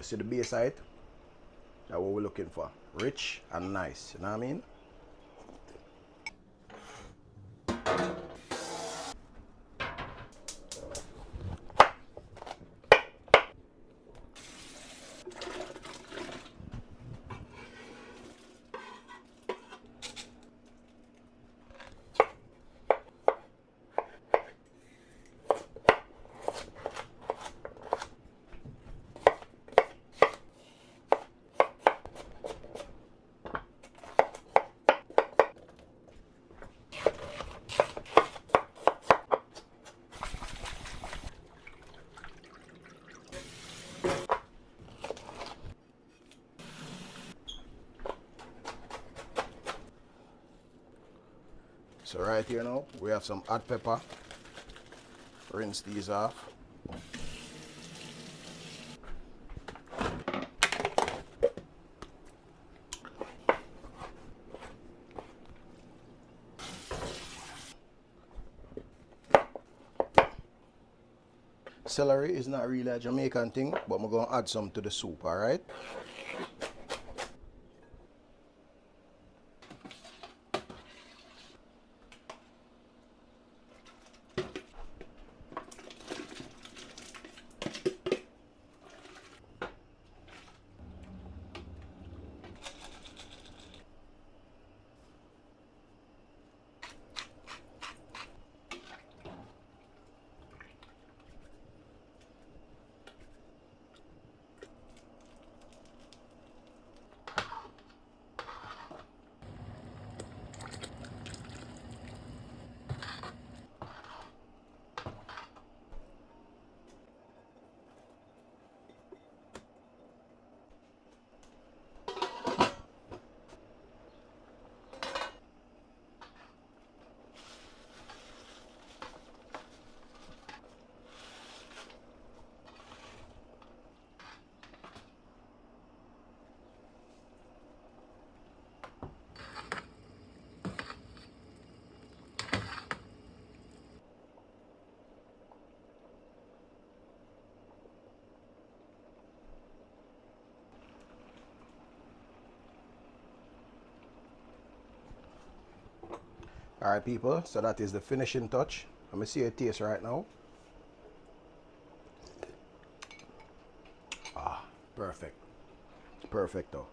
You see the base of it? That's what we're looking for. Rich and nice. You know what I mean? So right here now, we have some hot pepper. Rinse these off. Celery is not really a Jamaican thing, but I'm going to add some to the soup, alright? Alright people, so that is the finishing touch. Let me see your taste right now. Ah, perfect. Perfecto.